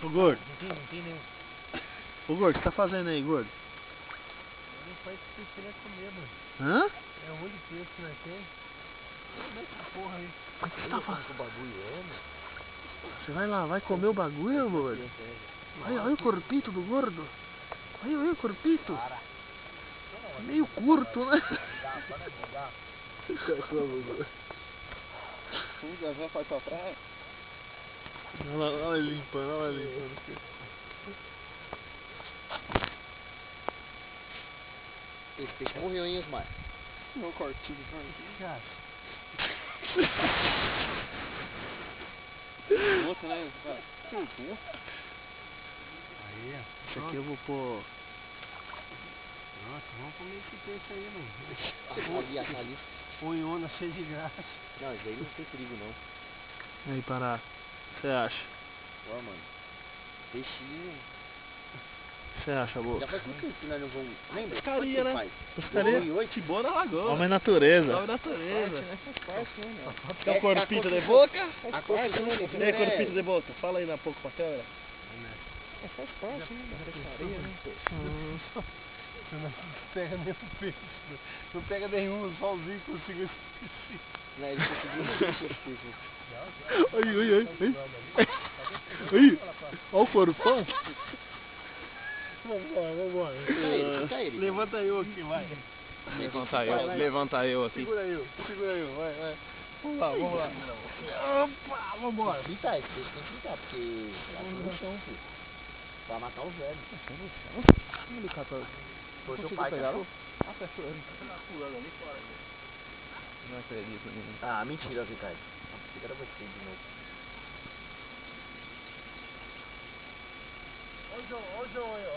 Ô gordo. Não tem nenhum. Ô gordo, o que tá fazendo aí, gordo? Não faz isso que ele comer, mano. Hã? É o único preço que nós temos. Como é que essa porra aí? O que você tá fazendo? O bagulho é, mano? Você vai lá, vai comer o bagulho, gordo? Olha o corpito do gordo. Olha o corpito. Meio curto, né? Tudo, já foi pra praia? Olha ele limpando, olha ele limpando. Esse peixe morreu, hein, Osmar? Meu cortinho, cara. Outro, né? Aí, Esse aqui eu vou pôr. Nossa, vamos comer esse peixe aí, mano. Ali. Punhona cheia de graça. Não, isso aí não tem perigo, não. Aí, Pará. O que você acha? Ó, mano. Peixinho. O que você acha, boa? Já faz muito tempo que nós não vamos. Lembra? Pescaria, né? Faz? Pescaria. 2008? Boa na lagoa. Homem natureza. Homem natureza. Faz parte, né? Quer o corpito de boca? A parte, né? E aí, corpito de boca? Fala aí na pouco pra câmera. Faz parte, né? Pescaria, né? Não pega nenhum peixe. Não pega nenhum, sozinho consigo assistir. Não, ele conseguiu esse peixe. Aí, olha o corpão. Vambora. Fica ele. Levanta eu aqui, vai. Levanta eu aqui. Segura eu, vai. Vamos lá. Opa, vambora. Fica, esse peixe tem que ficar, porque tá no chão, filho. Pra matar os velhos. Como ele catou? Foi seu pai, cara. Ah, tá chorando. Tá pulando ali fora. Não acredito em mim. Ah, mentira, Ricardo. Achei que era você de novo. Olha o João aí, ó.